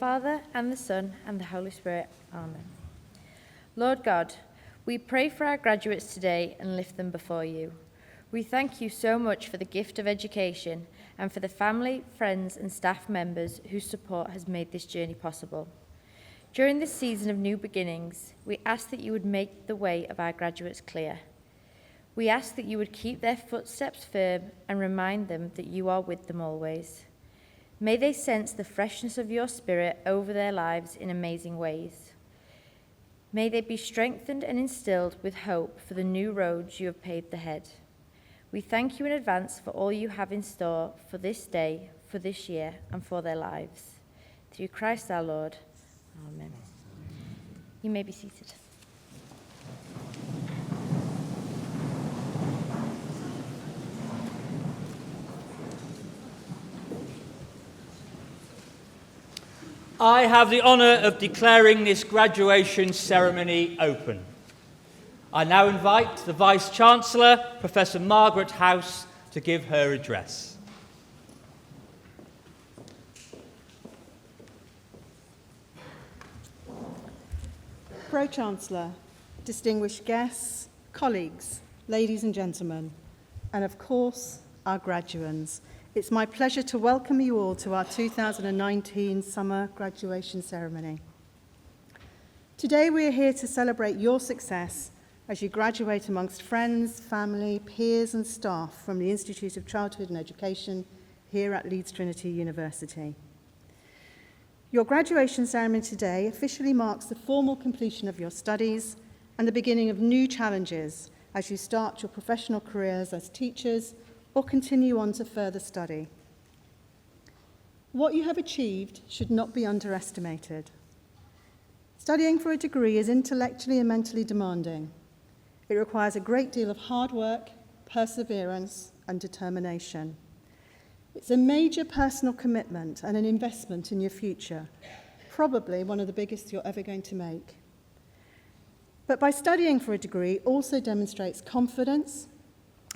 Father, and the Son, and the Holy Spirit. Amen. Lord God, we pray for our graduates today and lift them before you. We thank you so much for the gift of education and for the family, friends, and staff members whose support has made this journey possible. During this season of new beginnings, we ask that you would make the way of our graduates clear. We ask that you would keep their footsteps firm and remind them that you are with them always. May they sense the freshness of your Spirit over their lives in amazing ways. May they be strengthened and instilled with hope for the new roads you have paved ahead. We thank you in advance for all you have in store for this day, for this year, and for their lives. Through Christ our Lord. Amen. You may be seated. I have the honour of declaring this graduation ceremony open. I now invite the Vice-Chancellor, Professor Margaret House, to give her address. Pro-Chancellor, distinguished guests, colleagues, ladies and gentlemen, and of course, our graduands. It's my pleasure to welcome you all to our 2019 summer graduation ceremony. Today we are here to celebrate your success as you graduate amongst friends, family, peers and staff from the Institute of Childhood and Education here at Leeds Trinity University. Your graduation ceremony today officially marks the formal completion of your studies and the beginning of new challenges as you start your professional careers as teachers or continue on to further study. What you have achieved should not be underestimated. Studying for a degree is intellectually and mentally demanding. It requires a great deal of hard work, perseverance, and determination. It's a major personal commitment and an investment in your future, probably one of the biggest you're ever going to make. But by studying for a degree also demonstrates confidence,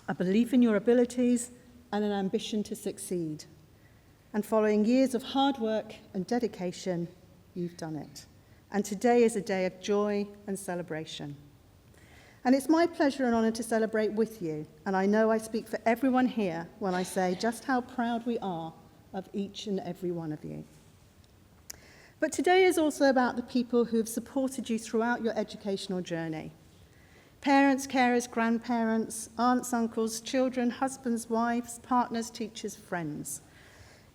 a belief in your abilities, and an ambition to succeed. And following years of hard work and dedication, you've done it. And today is a day of joy and celebration. And it's my pleasure and honour to celebrate with you, and I know I speak for everyone here when I say just how proud we are of each and every one of you. But today is also about the people who have supported you throughout your educational journey. Parents, carers, grandparents, aunts, uncles, children, husbands, wives, partners, teachers, friends.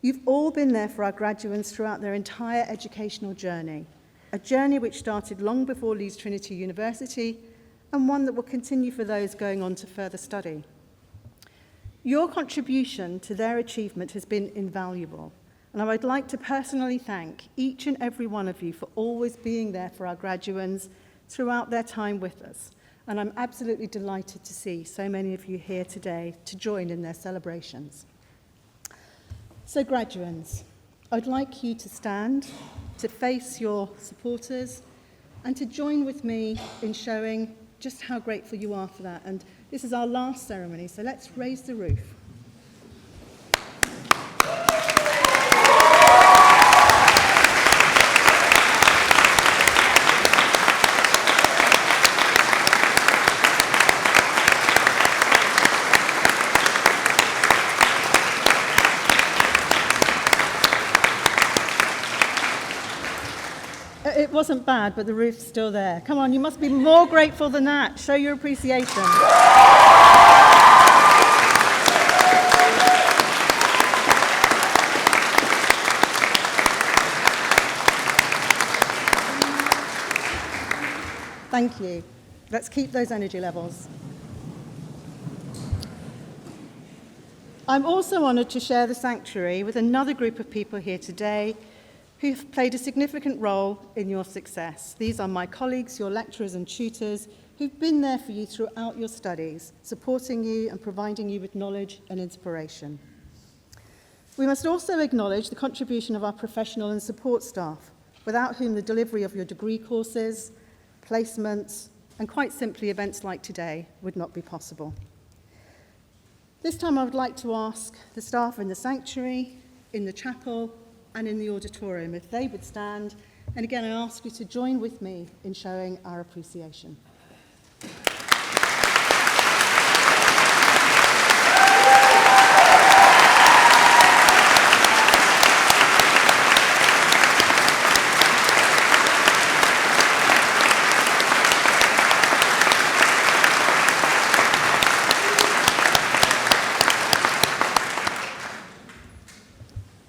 You've all been there for our graduands throughout their entire educational journey, a journey which started long before Leeds Trinity University and one that will continue for those going on to further study. Your contribution to their achievement has been invaluable, and I would like to personally thank each and every one of you for always being there for our graduands throughout their time with us, and I'm absolutely delighted to see so many of you here today to join in their celebrations. So graduands, I'd like you to stand, to face your supporters, and to join with me in showing just how grateful you are for that. And this is our last ceremony, so let's raise the roof. It wasn't bad, but the roof's still there. Come on, you must be more grateful than that. Show your appreciation. Thank you. Let's keep those energy levels. I'm also honoured to share the sanctuary with another group of people here today who've played a significant role in your success. These are my colleagues, your lecturers and tutors, who've been there for you throughout your studies, supporting you and providing you with knowledge and inspiration. We must also acknowledge the contribution of our professional and support staff, without whom the delivery of your degree courses, placements, and quite simply events like today would not be possible. This time I would like to ask the staff in the sanctuary, in the chapel, and in the auditorium. If they would stand, and again, I ask you to join with me in showing our appreciation.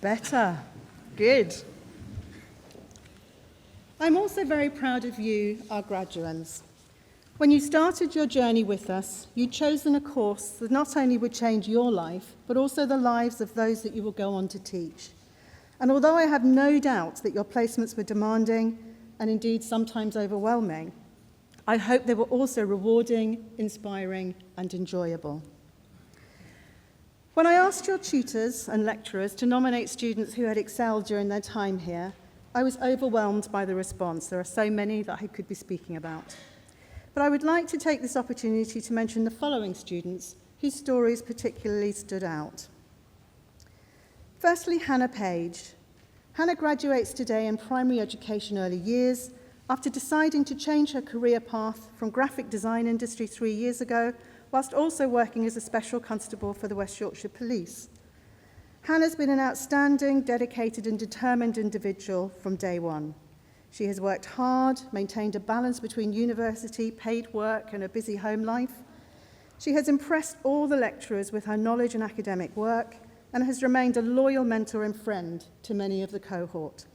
Better. Good. I'm also very proud of you, our graduands. When you started your journey with us, you'd chosen a course that not only would change your life, but also the lives of those that you will go on to teach. And although I have no doubt that your placements were demanding and indeed sometimes overwhelming, I hope they were also rewarding, inspiring, and enjoyable. When I asked your tutors and lecturers to nominate students who had excelled during their time here, I was overwhelmed by the response. There are so many that I could be speaking about. But I would like to take this opportunity to mention the following students whose stories particularly stood out. Firstly, Hannah Paige. Hannah graduates today in primary education early years after deciding to change her career path from graphic design industry 3 years ago, whilst also working as a special constable for the West Yorkshire Police. Hannah's been an outstanding, dedicated and determined individual from day one. She has worked hard, maintained a balance between university, paid work and a busy home life. She has impressed all the lecturers with her knowledge and academic work and has remained a loyal mentor and friend to many of the cohort.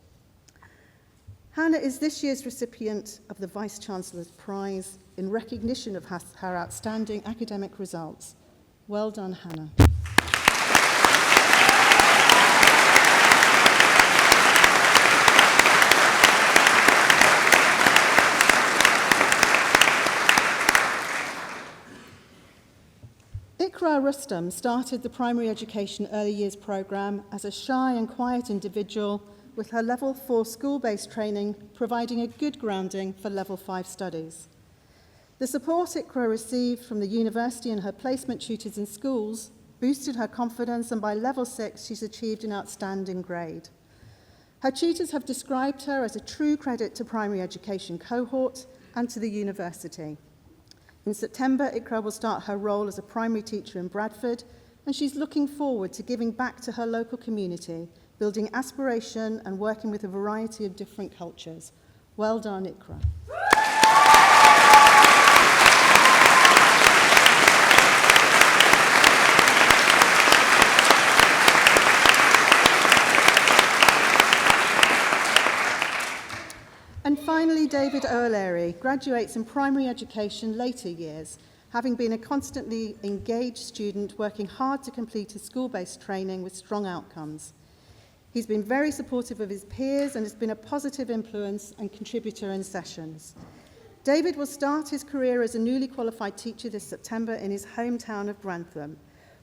Hannah is this year's recipient of the Vice-Chancellor's Prize in recognition of her outstanding academic results. Well done, Hannah. Iqra Rustam started the primary education early years programme as a shy and quiet individual with her level 4 school-based training providing a good grounding for level 5 studies. The support Iqra received from the university and her placement tutors in schools boosted her confidence, and by level 6 she's achieved an outstanding grade. Her tutors have described her as a true credit to primary education cohort and to the university. In September, Iqra will start her role as a primary teacher in Bradford, and she's looking forward to giving back to her local community, building aspiration and working with a variety of different cultures. Well done, Iqra. And finally, David O'Leary graduates in primary education later years, having been a constantly engaged student working hard to complete his school-based training with strong outcomes. He's been very supportive of his peers and has been a positive influence and contributor in sessions. David will start his career as a newly qualified teacher this September in his hometown of Grantham,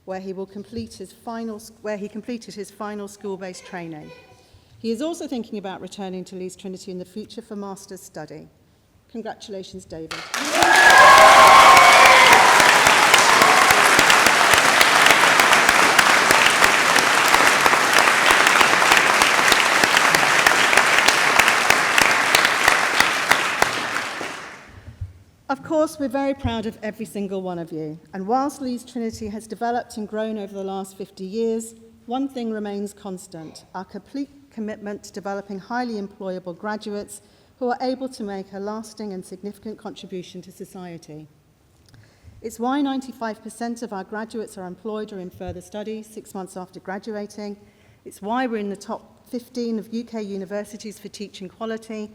where he completed his final school-based training. He is also thinking about returning to Leeds Trinity in the future for master's study. Congratulations, David. Of course, we're very proud of every single one of you. And whilst Leeds Trinity has developed and grown over the last 50 years, one thing remains constant: our complete commitment to developing highly employable graduates who are able to make a lasting and significant contribution to society. It's why 95% of our graduates are employed or in further study 6 months after graduating. It's why we're in the top 15 of UK universities for teaching quality.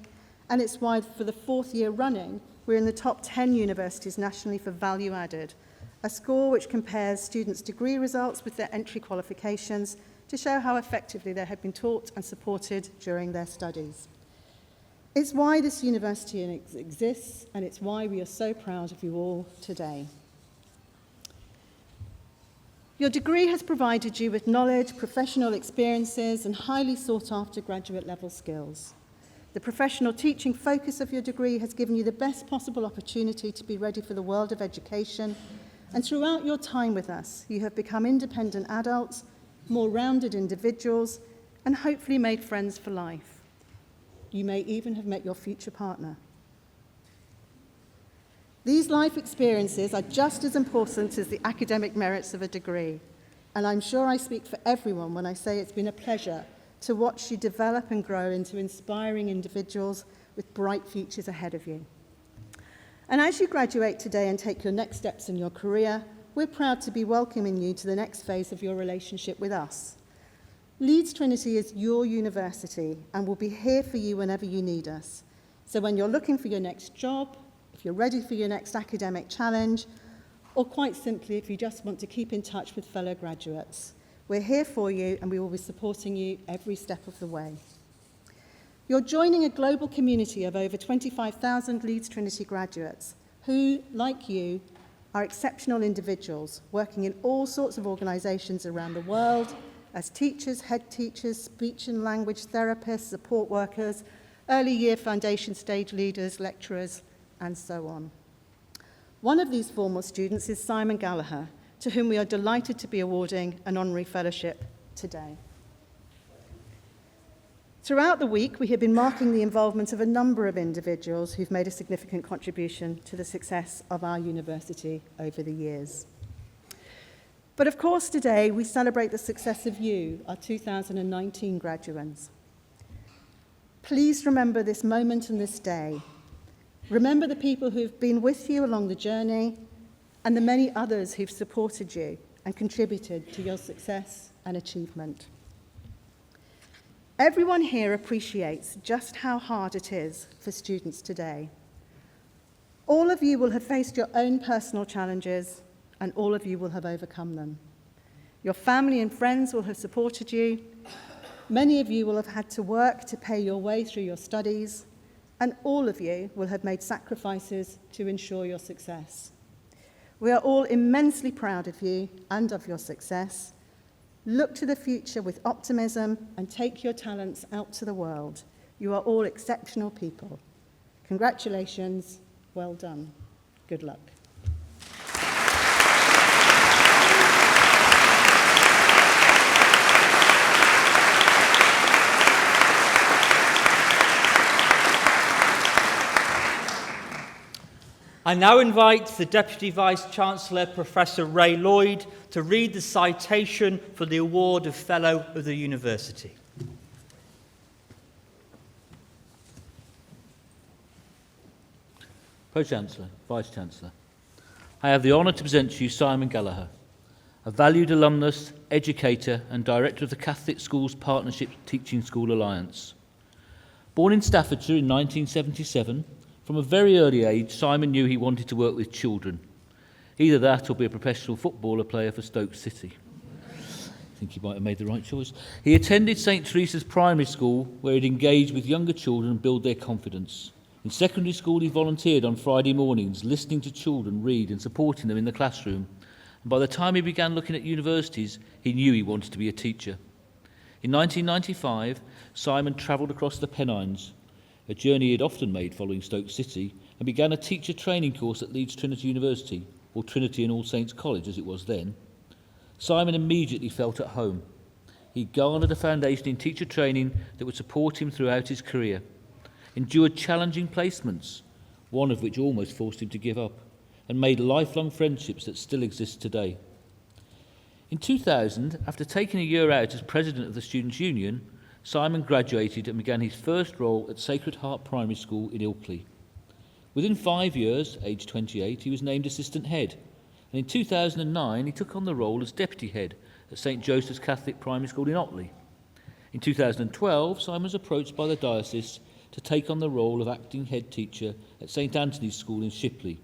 And it's why, for the 4th year running, we're in the top 10 universities nationally for value added, a score which compares students' degree results with their entry qualifications to show how effectively they have been taught and supported during their studies. It's why this university exists, and it's why we are so proud of you all today. Your degree has provided you with knowledge, professional experiences, and highly sought-after graduate-level skills. The professional teaching focus of your degree has given you the best possible opportunity to be ready for the world of education, and throughout your time with us, you have become independent adults, more rounded individuals, and hopefully made friends for life. You may even have met your future partner. These life experiences are just as important as the academic merits of a degree, and I'm sure I speak for everyone when I say it's been a pleasure to watch you develop and grow into inspiring individuals with bright futures ahead of you. And as you graduate today and take your next steps in your career, we're proud to be welcoming you to the next phase of your relationship with us. Leeds Trinity is your university and will be here for you whenever you need us. So when you're looking for your next job, if you're ready for your next academic challenge, or quite simply if you just want to keep in touch with fellow graduates, we're here for you and we will be supporting you every step of the way. You're joining a global community of over 25,000 Leeds Trinity graduates who, like you, are exceptional individuals working in all sorts of organisations around the world as teachers, head teachers, speech and language therapists, support workers, early year foundation stage leaders, lecturers, and so on. One of these former students is Simon Gallagher, to whom we are delighted to be awarding an honorary fellowship today. Throughout the week, we have been marking the involvement of a number of individuals who've made a significant contribution to the success of our university over the years. But of course, today we celebrate the success of you, our 2019 graduands. Please remember this moment and this day. Remember the people who've been with you along the journey and the many others who've supported you and contributed to your success and achievement. Everyone here appreciates just how hard it is for students today. All of you will have faced your own personal challenges, and all of you will have overcome them. Your family and friends will have supported you. Many of you will have had to work to pay your way through your studies, and all of you will have made sacrifices to ensure your success. We are all immensely proud of you and of your success. Look to the future with optimism and take your talents out to the world. You are all exceptional people. Congratulations, well done. Good luck. I now invite the Deputy Vice-Chancellor, Professor Ray Lloyd, to read the citation for the award of Fellow of the University. Pro-Chancellor, Vice-Chancellor, I have the honour to present to you Simon Gallagher, a valued alumnus, educator and Director of the Catholic Schools Partnership Teaching School Alliance. Born in Staffordshire in 1977, from a very early age, Simon knew he wanted to work with children. Either that or be a professional footballer player for Stoke City. I think he might have made the right choice. He attended St Teresa's Primary School, where he'd engaged with younger children and build their confidence. In secondary school, he volunteered on Friday mornings, listening to children read and supporting them in the classroom. And by the time he began looking at universities, he knew he wanted to be a teacher. In 1995, Simon travelled across the Pennines, a journey he had often made following Stoke City, and began a teacher training course at Leeds Trinity University, or Trinity and All Saints College as it was then. Simon immediately felt at home. He garnered a foundation in teacher training that would support him throughout his career, endured challenging placements, one of which almost forced him to give up, and made lifelong friendships that still exist today. In 2000, after taking a year out as president of the Students' Union, Simon graduated and began his first role at Sacred Heart Primary School in Ilkley. Within 5 years, aged 28, he was named assistant head, and in 2009 he took on the role as deputy head at St Joseph's Catholic Primary School in Otley. In 2012, Simon was approached by the diocese to take on the role of acting head teacher at St Anthony's School in Shipley.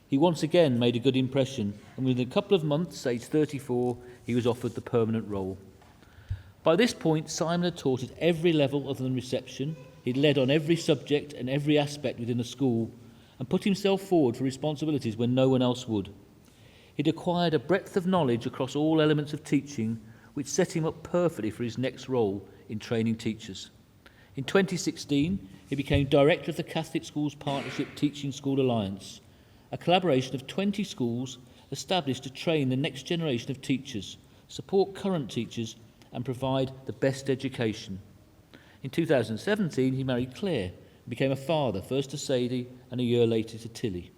He once again made a good impression, and within a couple of months, aged 34, he was offered the permanent role. By this point, Simon had taught at every level other than reception. He'd led on every subject and every aspect within the school and put himself forward for responsibilities when no one else would. He'd acquired a breadth of knowledge across all elements of teaching, which set him up perfectly for his next role in training teachers. In 2016, he became Director of the Catholic Schools Partnership Teaching School Alliance, a collaboration of 20 schools established to train the next generation of teachers, support current teachers and provide the best education. In 2017, he married Claire and became a father, first to Sadie and a year later to Tilly.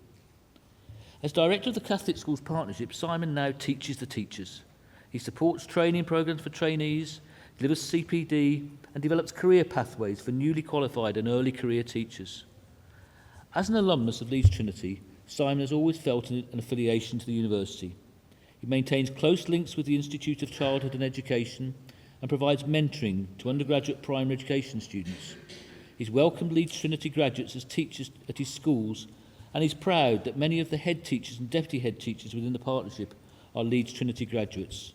As director of the Catholic Schools Partnership, Simon now teaches the teachers. He supports training programs for trainees, delivers CPD, and develops career pathways for newly qualified and early career teachers. As an alumnus of Leeds Trinity, Simon has always felt an affiliation to the university. He maintains close links with the Institute of Childhood and Education and provides mentoring to undergraduate primary education students. He's welcomed Leeds Trinity graduates as teachers at his schools, and he's proud that many of the head teachers and deputy head teachers within the partnership are Leeds Trinity graduates.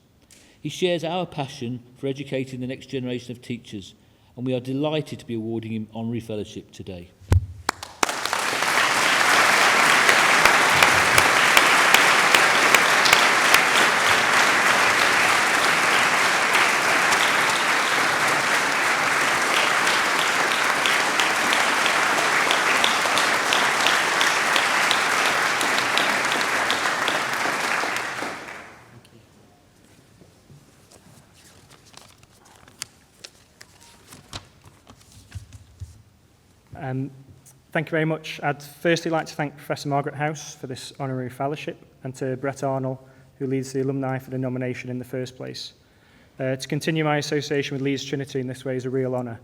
He shares our passion for educating the next generation of teachers, and we are delighted to be awarding him honorary fellowship today. Thank you very much. I'd firstly like to thank Professor Margaret House for this honorary fellowship, and to Brett Arnold, who leads the alumni for the nomination in the first place. To continue my association with Leeds Trinity in this way is a real honour,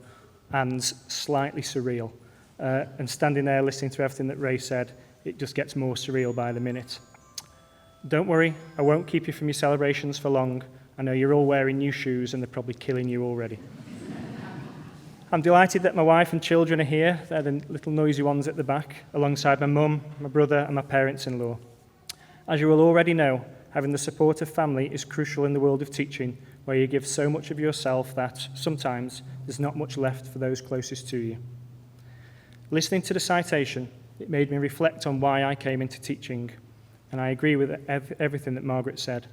and slightly surreal. And standing there listening to everything that Ray said, it just gets more surreal by the minute. Don't worry, I won't keep you from your celebrations for long. I know you're all wearing new shoes and they're probably killing you already. I'm delighted that my wife and children are here. They're the little noisy ones at the back, alongside my mum, my brother and my parents-in-law. As you will already know, having the support of family is crucial in the world of teaching, where you give so much of yourself that, sometimes, there's not much left for those closest to you. Listening to the citation, it made me reflect on why I came into teaching, and I agree with everything that Margaret said.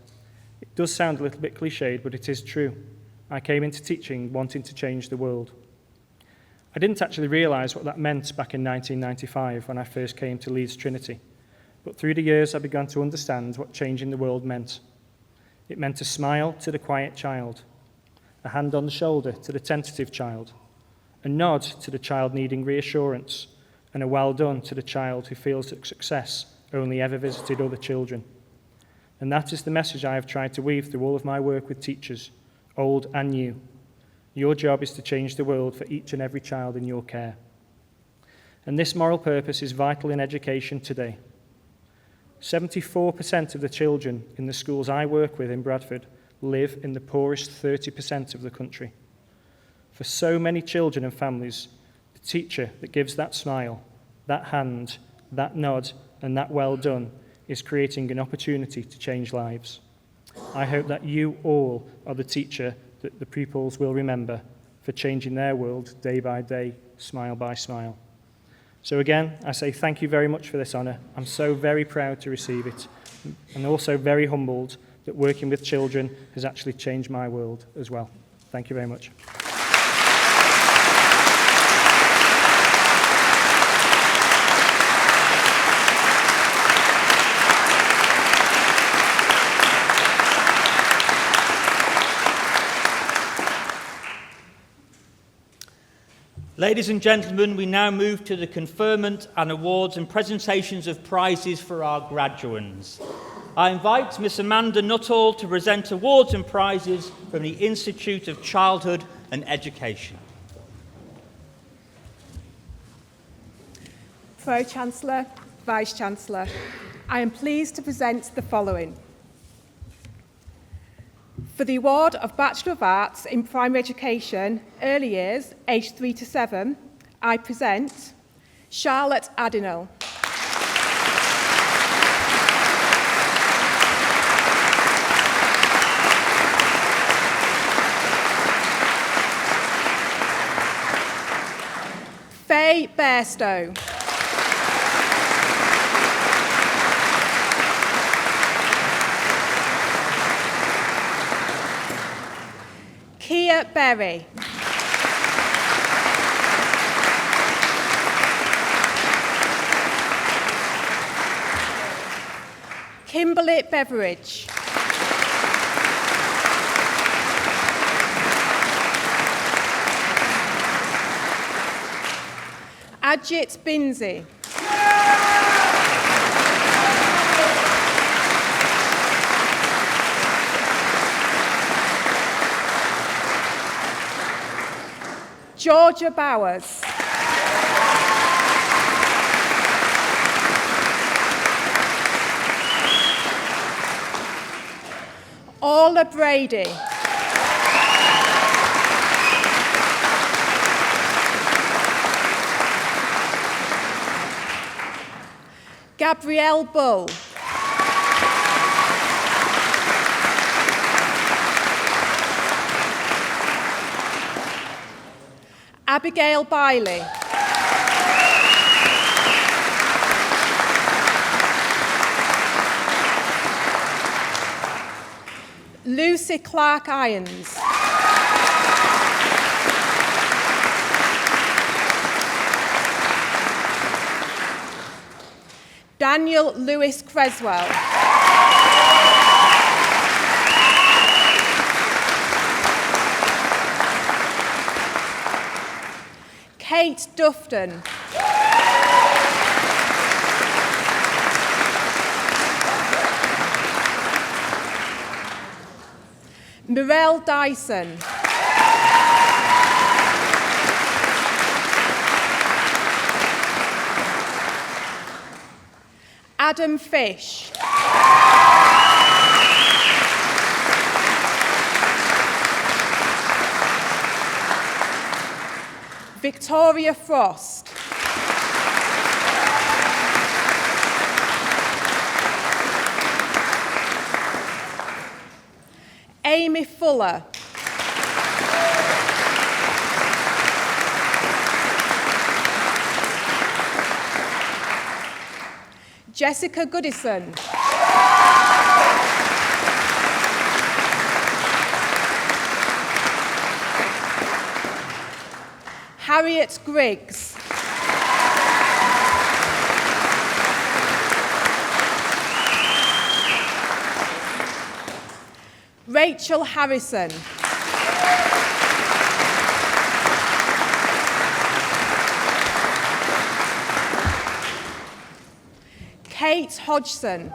It does sound a little bit cliched, but it is true. I came into teaching wanting to change the world. I didn't actually realise what that meant back in 1995 when I first came to Leeds Trinity, but through the years I began to understand what changing the world meant. It meant a smile to the quiet child, a hand on the shoulder to the tentative child, a nod to the child needing reassurance, and a well done to the child who feels that success only ever visited other children. And that is the message I have tried to weave through all of my work with teachers, old and new. Your job is to change the world for each and every child in your care. And this moral purpose is vital in education today. 74% of the children in the schools I work with in Bradford live in the poorest 30% of the country. For so many children and families, the teacher that gives that smile, that hand, that nod, and that well done is creating an opportunity to change lives. I hope that you all are the teacher that the pupils will remember for changing their world day by day, smile by smile. So again, I say thank you very much for this honour. I'm so very proud to receive it, and also very humbled that working with children has actually changed my world as well. Thank you very much. Ladies and gentlemen, we now move to the conferment and awards and presentations of prizes for our graduands. I invite Miss Amanda Nuttall to present awards and prizes from the Institute of Childhood and Education. Pro-Chancellor, Vice-Chancellor, I am pleased to present the following. For the award of Bachelor of Arts in Primary Education, Early Years, aged 3 to 7, I present Charlotte Addinall. Faye Bairstow. Kia Berry. Kimberly Beveridge. Ajit Binzi. Georgia Bowers. Orla Brady. Gabrielle Bull. Abigail Bailey. Lucy Clark Irons. Daniel Lewis Creswell. Kate Dufton. Mirelle Dyson. Adam Fish. Victoria Frost. Amy Fuller. Jessica Goodison. Harriet Griggs. Rachel Harrison. Kate Hodgson.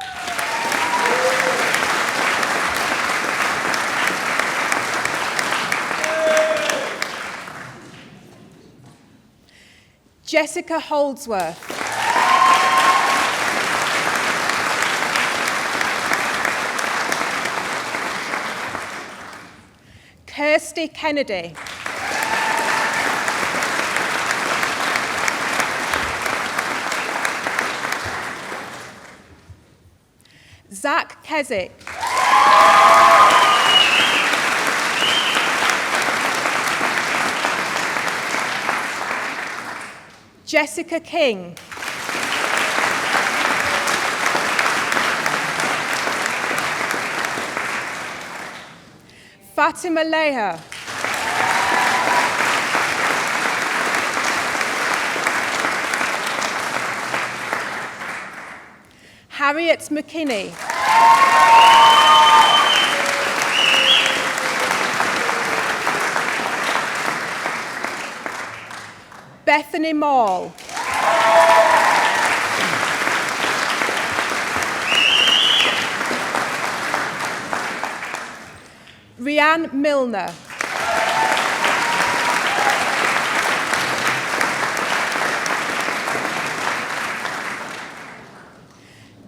Jessica Holdsworth. Kirsty Kennedy. Zach Keswick. Jessica King. Fatima Leha. Harriet McKinney. Bethany Mall. Rianne Milner.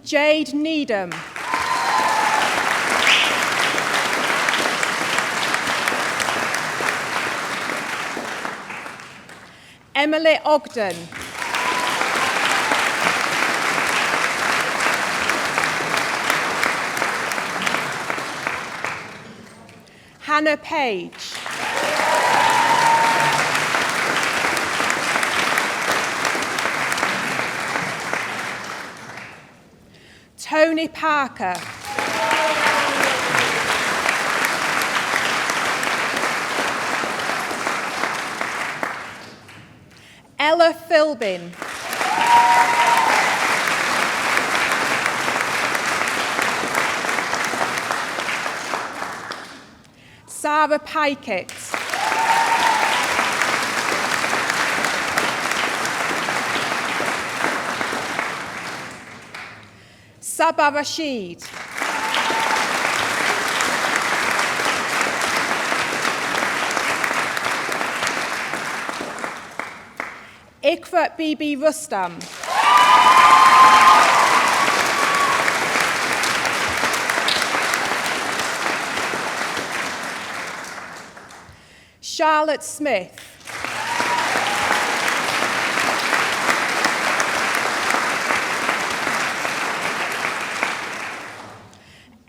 Jade Needham. Emily Ogden. Hannah Paige. Tony Parker. Ella Philbin. Sarah Pikett. Sabah Rashid, Ikra Bibi Rustam, Charlotte Smith,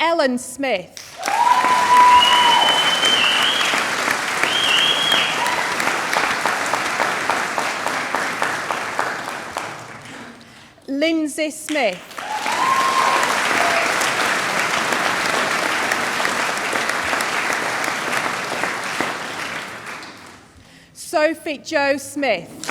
Ellen Smith, Lindsay Smith, Sophie Jo Smith,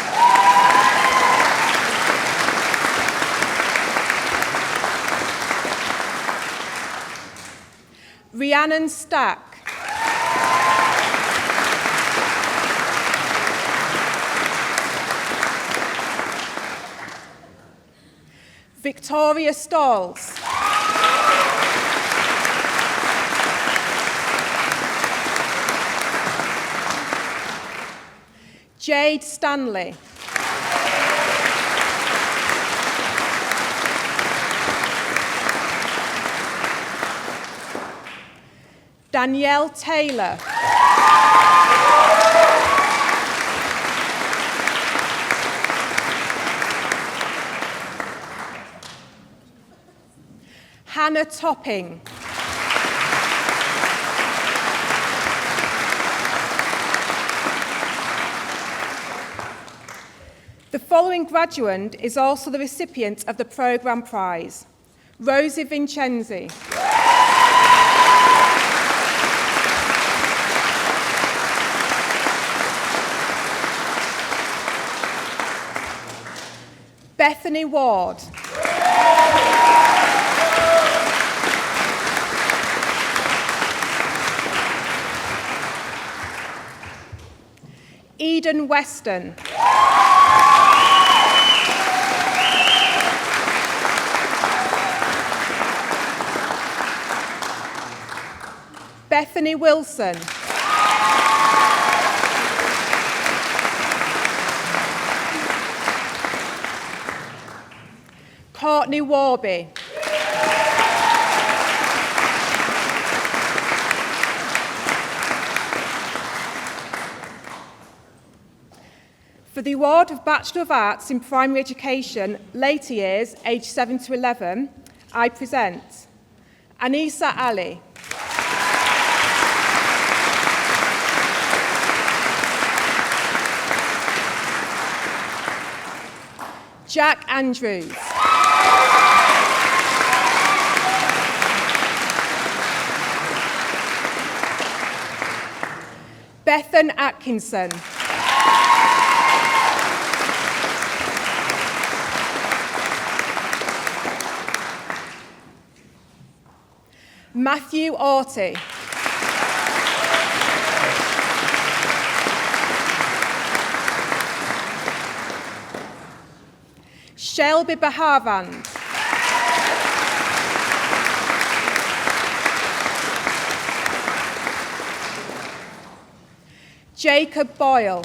Rhiannon Stack, Victoria Stalls, Jade Stanley, Danielle Taylor, Hannah Topping, the following graduand is also the recipient of the programme prize: Rosie Vincenzi, Bethany Ward, Eden Weston, Bethany Wilson, Courtney Warby, for the award of Bachelor of Arts in Primary Education, later years, aged 7 to 11, I present Anisa Ali, Jack Andrews, Bethan Atkinson, Matthew Orty, Shelby Bahavand, Jacob Boyle,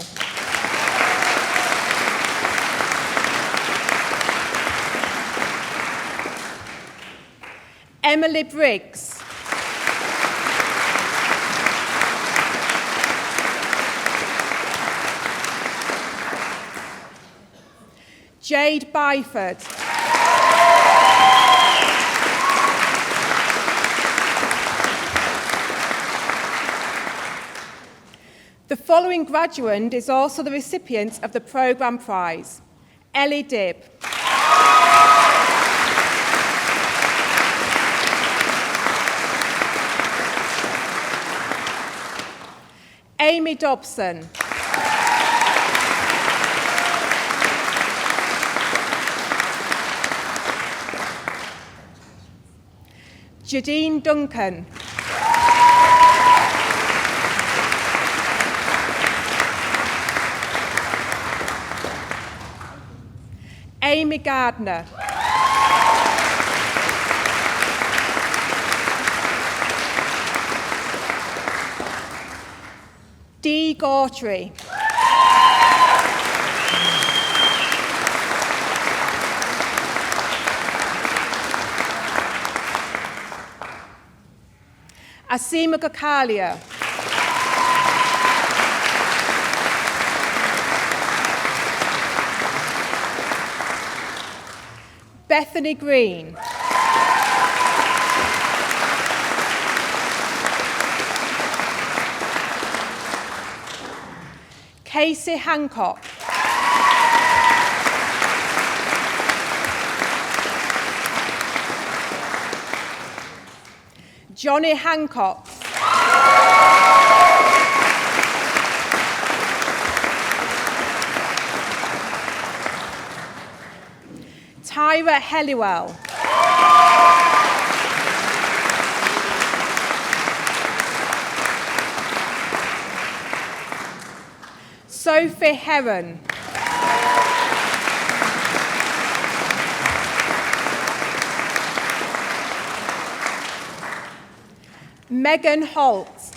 Emily Briggs, Jade Byford, the following graduand is also the recipient of the programme prize: Ellie Dibb, Amy Dobson, Jadine Duncan, Amy Gardner, Dee Gautry. Asima Gakalia. Bethany Green. Casey Hancock. Johnny Hancock. Tyra Helliwell. Sophie Heron. Megan Holt.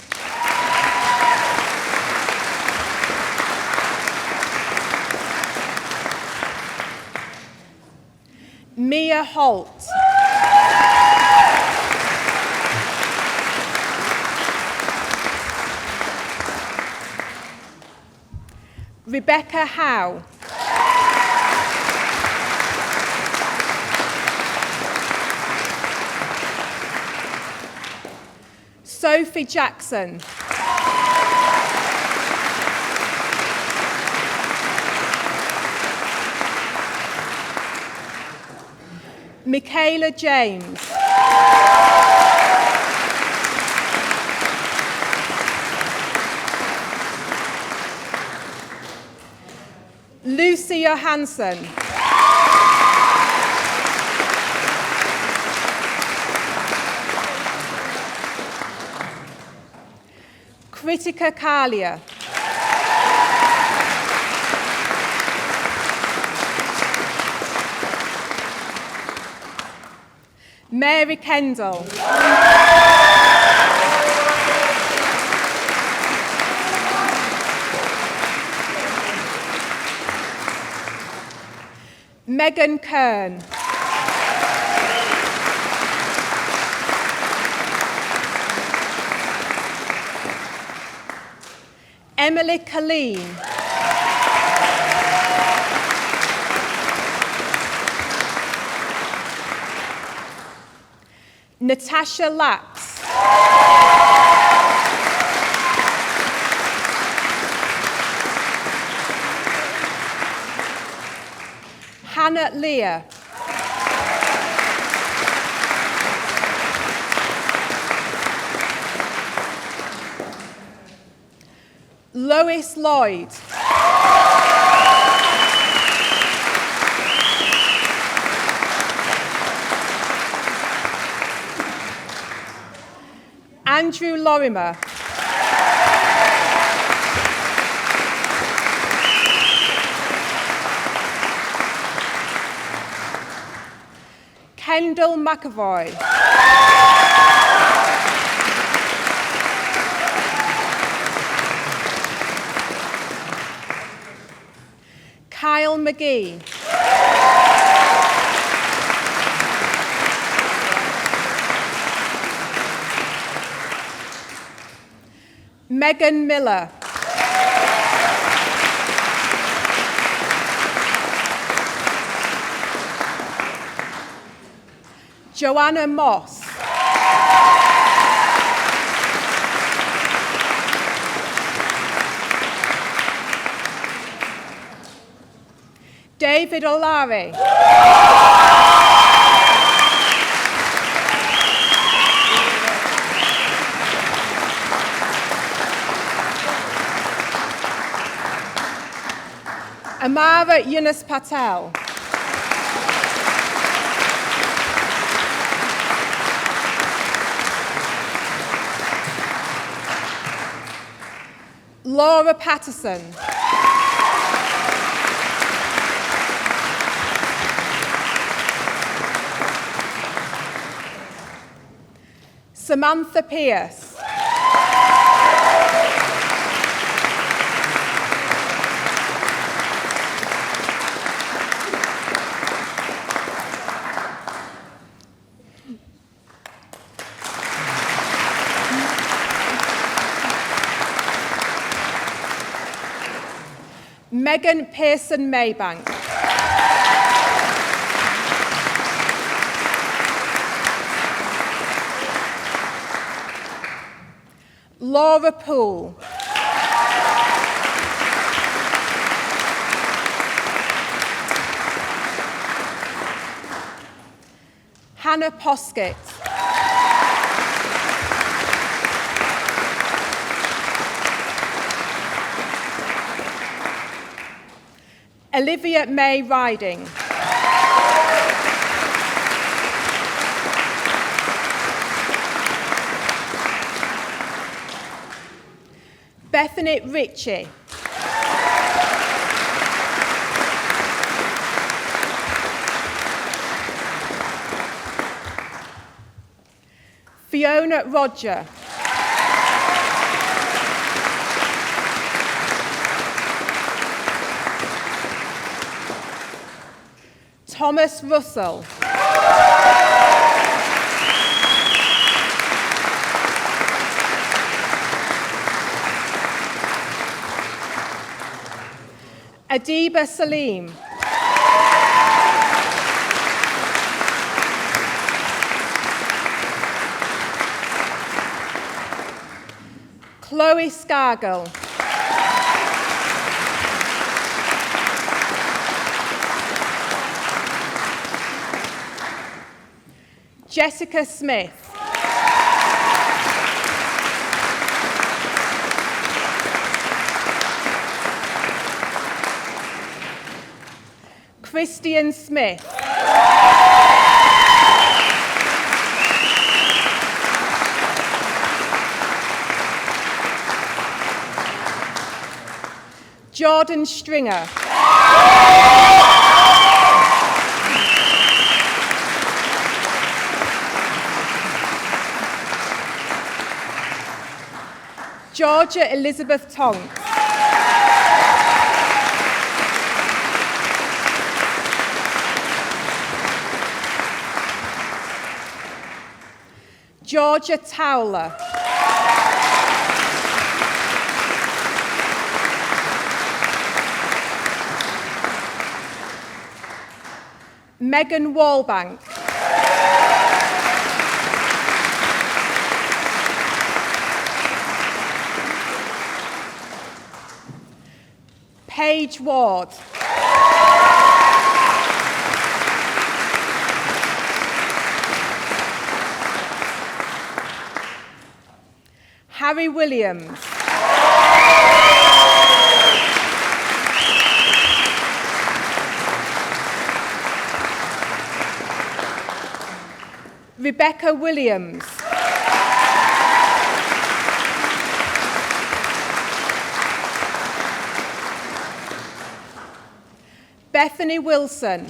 Mia Holt. Rebecca Howe. Sophie Jackson. Michaela James. Lucy Johansson. Kritika Kalia. Mary Kendall. Megan Kern. Emily Colleen. Natasha Laps. Hannah Leah. Lois Lloyd. Andrew Lorimer. Kendall McAvoy. Kyle McGee. Megan Miller. Joanna Moss. David Olari. Amara Yunus Patel. Laura Patterson. Samantha Pierce. Megan Pearson Maybank. Laura Poole. Hannah Poskett. Olivia May Riding. Bethany Ritchie. Fiona Roger. Thomas Russell. Adiba Salim. Chloe Scargill. Jessica Smith. Christian Smith. Jordan Stringer. Georgia Elizabeth Tonks. Georgia Towler. Megan Wallbank. Paige Ward. Harry Williams. Rebecca Williams. Bethany Wilson.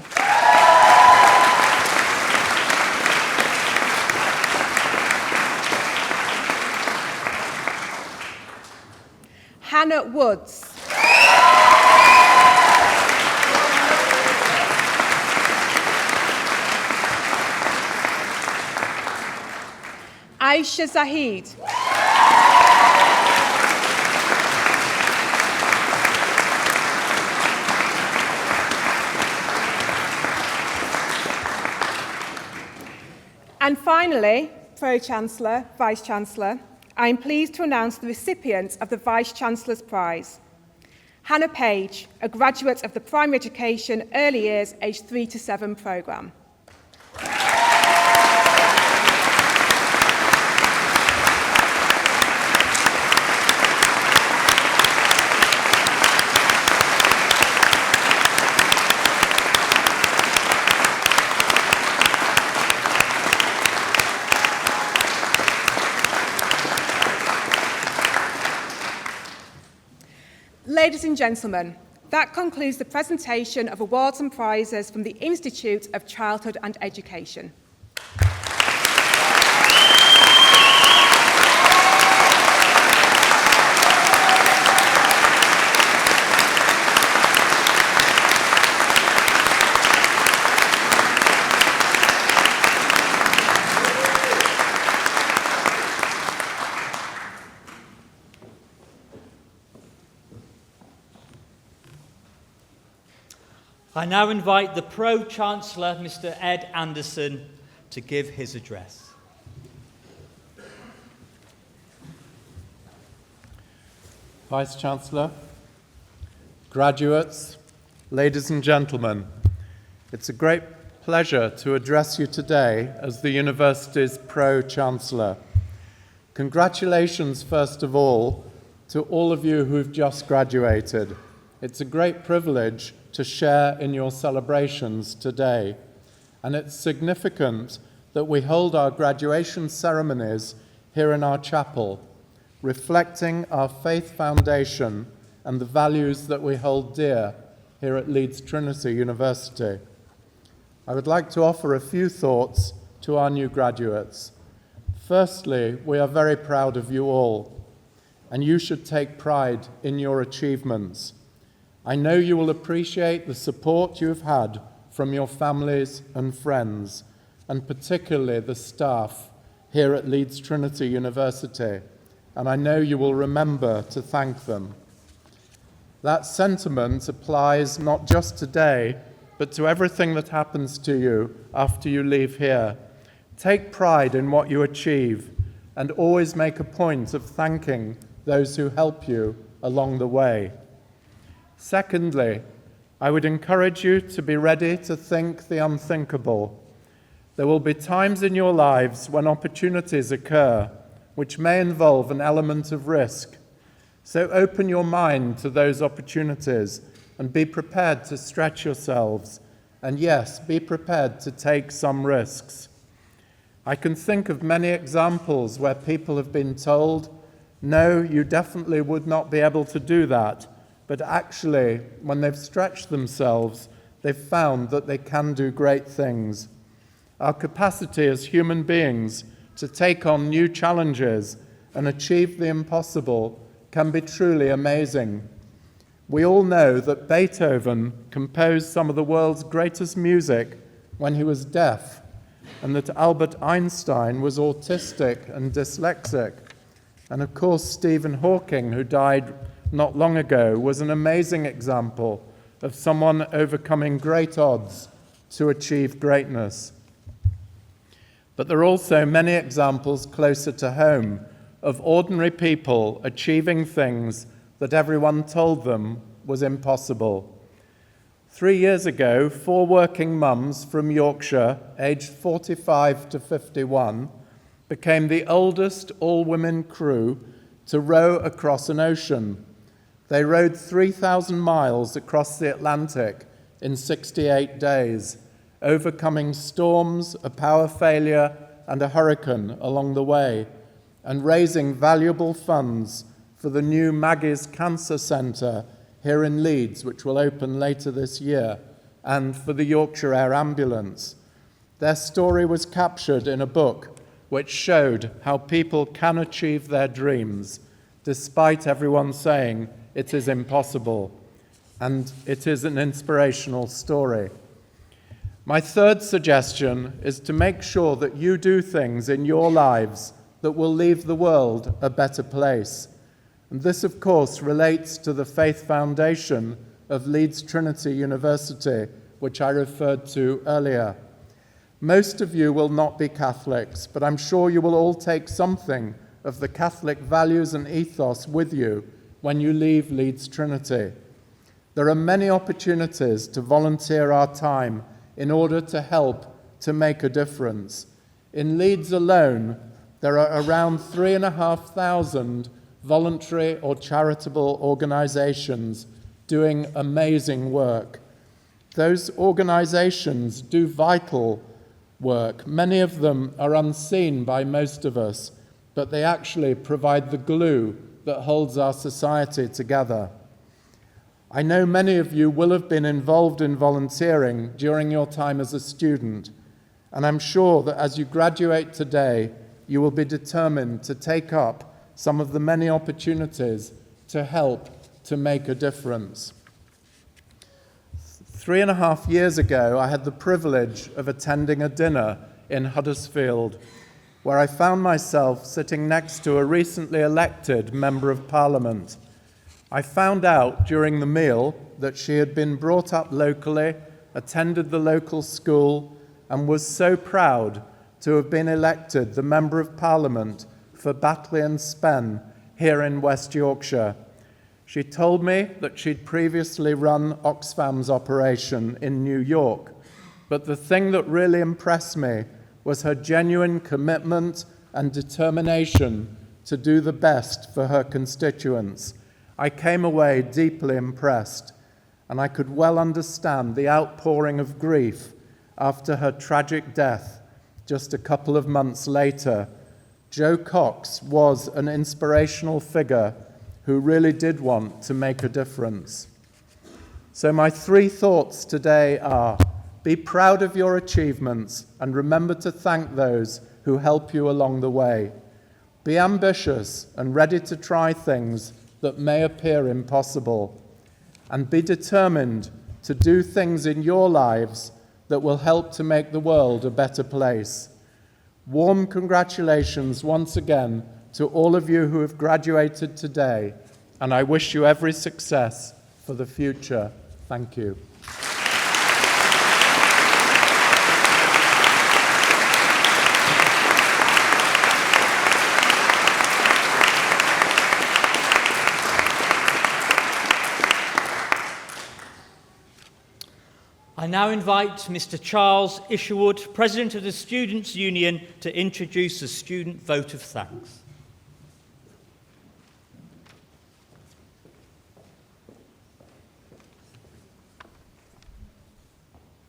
Hannah Woods. Aisha Zahid. And finally, Pro-Chancellor, Vice-Chancellor, I am pleased to announce the recipients of the Vice-Chancellor's Prize. Hannah Paige, a graduate of the Primary Education Early Years aged 3 to 7 programme. Ladies and gentlemen, that concludes the presentation of awards and prizes from the Institute of Childhood and Education. I now invite the Pro-Chancellor, Mr. Ed Anderson, to give his address. Vice-Chancellor, graduates, ladies and gentlemen, it's a great pleasure to address you today as the university's Pro-Chancellor. Congratulations, first of all, to all of you who've just graduated. It's a great privilege to share in your celebrations today, and it's significant that we hold our graduation ceremonies here in our chapel, reflecting our faith foundation and the values that we hold dear here at Leeds Trinity University. I would like to offer a few thoughts to our new graduates. Firstly, we are very proud of you all, and you should take pride in your achievements. I know you will appreciate the support you have had from your families and friends, and particularly the staff here at Leeds Trinity University, and I know you will remember to thank them. That sentiment applies not just today, but to everything that happens to you after you leave here. Take pride in what you achieve, and always make a point of thanking those who help you along the way. Secondly, I would encourage you to be ready to think the unthinkable. There will be times in your lives when opportunities occur, which may involve an element of risk. So open your mind to those opportunities and be prepared to stretch yourselves. And yes, be prepared to take some risks. I can think of many examples where people have been told, no, you definitely would not be able to do that. But actually, when they've stretched themselves, they've found that they can do great things. Our capacity as human beings to take on new challenges and achieve the impossible can be truly amazing. We all know that Beethoven composed some of the world's greatest music when he was deaf, and that Albert Einstein was autistic and dyslexic. And of course, Stephen Hawking, who died not long ago, was an amazing example of someone overcoming great odds to achieve greatness. But there are also many examples closer to home of ordinary people achieving things that everyone told them was impossible. 3 years ago, 4 working mums from Yorkshire, aged 45 to 51, became the oldest all-women crew to row across an ocean. They rowed 3,000 miles across the Atlantic in 68 days, overcoming storms, a power failure, and a hurricane along the way, and raising valuable funds for the new Maggie's Cancer Centre here in Leeds, which will open later this year, and for the Yorkshire Air Ambulance. Their story was captured in a book which showed how people can achieve their dreams, despite everyone saying it is impossible, and it is an inspirational story. My third suggestion is to make sure that you do things in your lives that will leave the world a better place. And this, of course, relates to the faith foundation of Leeds Trinity University, which I referred to earlier. Most of you will not be Catholics, but I'm sure you will all take something of the Catholic values and ethos with you when you leave Leeds Trinity. There are many opportunities to volunteer our time in order to help to make a difference. In Leeds alone, there are around 3,500 voluntary or charitable organisations doing amazing work. Those organisations do vital work. Many of them are unseen by most of us, but they actually provide the glue that holds our society together. I know many of you will have been involved in volunteering during your time as a student, and I'm sure that as you graduate today, you will be determined to take up some of the many opportunities to help to make a difference. 3.5 years ago, I had the privilege of attending a dinner in Huddersfield, where I found myself sitting next to a recently elected Member of Parliament. I found out during the meal that she had been brought up locally attended the local school, and was so proud to have been elected the Member of Parliament for Batley and Spen here in West Yorkshire. She told me that she'd previously run Oxfam's operation in New York, but the thing that really impressed me was her genuine commitment and determination to do the best for her constituents. I came away deeply impressed, and I could well understand the outpouring of grief after her tragic death just a couple of months later. Jo Cox was an inspirational figure who really did want to make a difference. So my 3 thoughts today are: be proud of your achievements and remember to thank those who help you along the way. Be ambitious and ready to try things that may appear impossible. And be determined to do things in your lives that will help to make the world a better place. Warm congratulations once again to all of you who have graduated today, and I wish you every success for the future. Thank you. I now invite Mr. Charles Isherwood, President of the Students' Union, to introduce the student vote of thanks.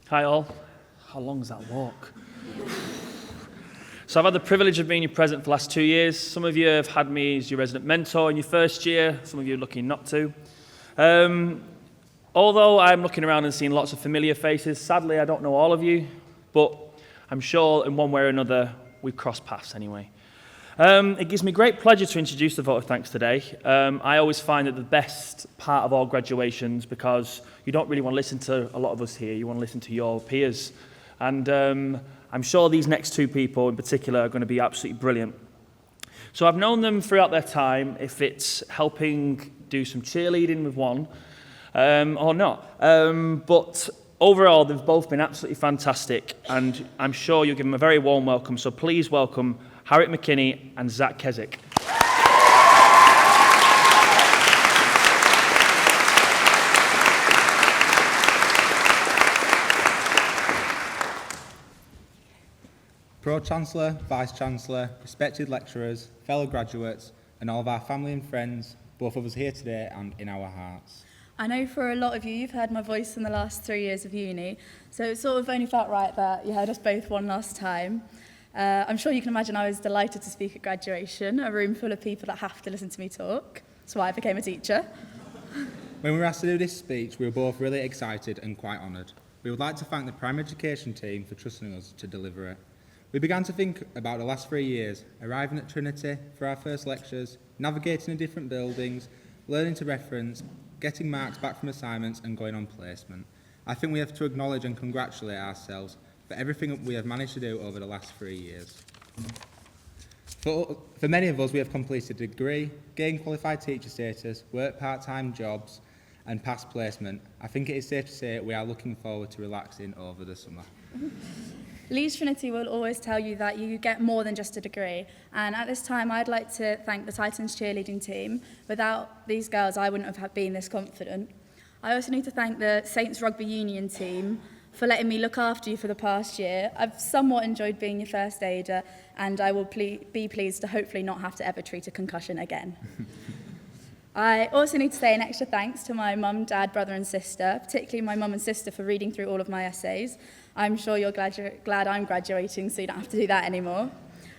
Hi all. How long is that walk? So I've had the privilege of being your president for the last 2 years. Some of you have had me as your resident mentor in your first year. Some of you are lucky not to. Although I'm looking around and seeing lots of familiar faces, sadly I don't know all of you, but I'm sure in one way or another we've crossed paths anyway. It gives me great pleasure to introduce the vote of thanks today. I always find that the best part of all graduations, because you don't really want to listen to a lot of us here, you want to listen to your peers. And I'm sure these next 2 people in particular are going to be absolutely brilliant. So I've known them throughout their time, if it's helping do some cheerleading with one, or not. But overall, they've both been absolutely fantastic, and I'm sure you'll give them a very warm welcome. So please welcome Harriet McKinney and Zach Keswick. Pro-Chancellor, Vice-Chancellor, respected lecturers, fellow graduates, and all of our family and friends, both of us here today and in our hearts. I know for a lot of you, you've heard my voice in the last 3 years of uni, so it sort of only felt right that you heard us both one last time. I'm sure you can imagine I was delighted to speak at graduation, a room full of people that have to listen to me talk. That's why I became a teacher. When we were asked to do this speech, we were both really excited and quite honoured. We would like to thank the primary education team for trusting us to deliver it. We began to think about the last 3 years, arriving at Trinity for our first lectures, navigating in different buildings, learning to reference, getting marks back from assignments and going on placement. I think we have to acknowledge and congratulate ourselves for everything we have managed to do over the last 3 years. For many of us, we have completed a degree, gained qualified teacher status, worked part-time jobs and past placement. I think it is safe to say we are looking forward to relaxing over the summer. Leeds Trinity will always tell you that you get more than just a degree. And at this time, I'd like to thank the Titans cheerleading team. Without these girls, I wouldn't have been this confident. I also need to thank the Saints Rugby Union team for letting me look after you for the past year. I've somewhat enjoyed being your first aider, and I will be pleased to hopefully not have to ever treat a concussion again. I also need to say an extra thanks to my mum, dad, brother and sister, particularly my mum and sister for reading through all of my essays. I'm sure you're glad I'm graduating, so you don't have to do that anymore.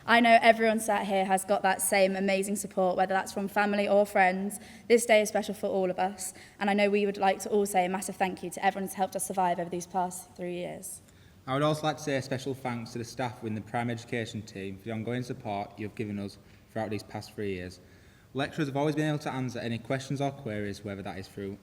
I know everyone sat here has got that same amazing support, whether that's from family or friends. This day is special for all of us, and I know we would like to all say a massive thank you to everyone who's helped us survive over these past 3 years. I would also like to say a special thanks to the staff within the primary education team for the ongoing support you have given us throughout these past 3 years. Lecturers have always been able to answer any questions or queries, whether that is through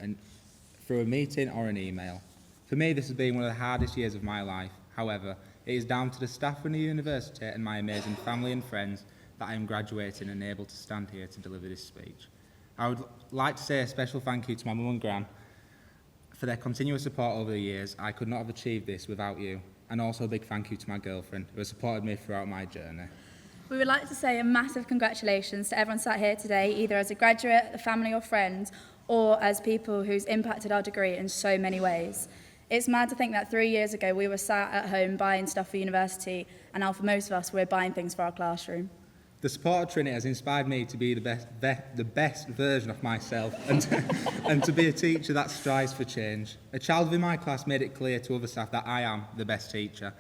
a meeting or an email. For me, this has been one of the hardest years of my life. However, it is down to the staff in the university and my amazing family and friends that I am graduating and able to stand here to deliver this speech. I would like to say a special thank you to my mum and gran for their continuous support over the years. I could not have achieved this without you. And also a big thank you to my girlfriend, who has supported me throughout my journey. We would like to say a massive congratulations to everyone sat here today, either as a graduate, a family or friend, or as people who's impacted our degree in so many ways. It's mad to think that 3 years ago we were sat at home buying stuff for university, and now for most of us we're buying things for our classroom. The support of Trinity has inspired me to be the best version of myself and to be a teacher that strives for change. A child within my class made it clear to other staff that I am the best teacher.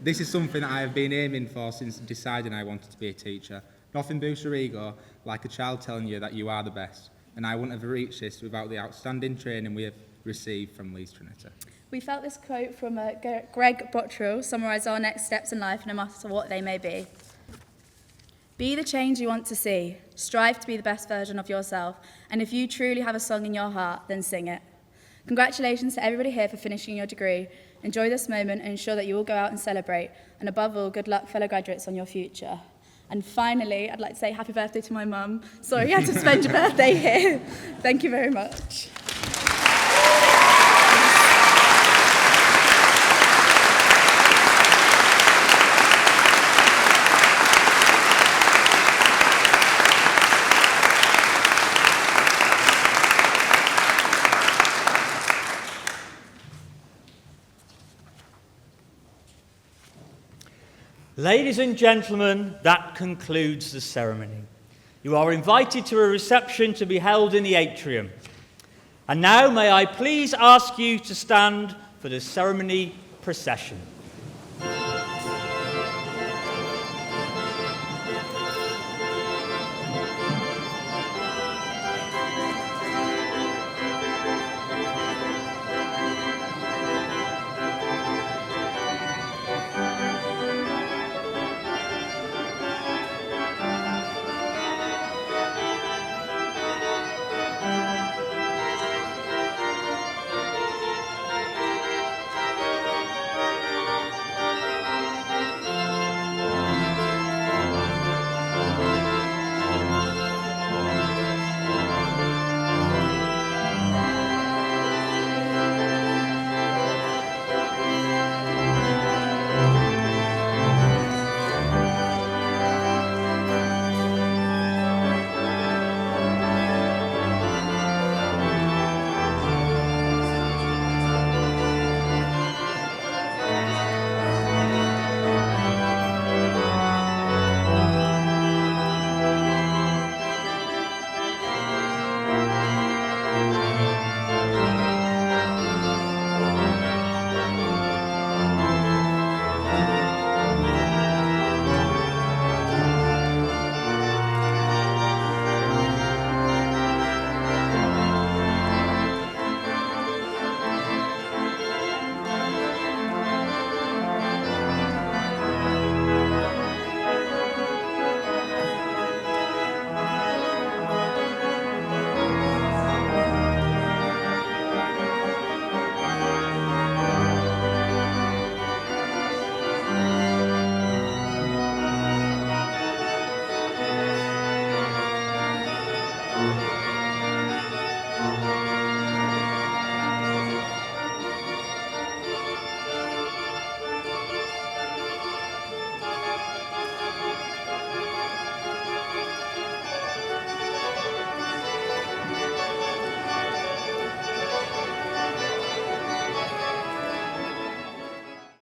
This is something that I have been aiming for since deciding I wanted to be a teacher. Nothing boosts your ego like a child telling you that you are the best, and I wouldn't have reached this without the outstanding training we have received from Leeds Trinity. We felt this quote from Greg Bottrell summarise our next steps in life, no matter what they may be. Be the change you want to see. Strive to be the best version of yourself. And if you truly have a song in your heart, then sing it. Congratulations to everybody here for finishing your degree. Enjoy this moment and ensure that you will go out and celebrate. And above all, good luck, fellow graduates, on your future. And finally, I'd like to say happy birthday to my mum. Sorry you had to spend your birthday here. Thank you very much. Ladies and gentlemen, that concludes the ceremony. You are invited to a reception to be held in the atrium. And now may I please ask you to stand for the ceremony procession.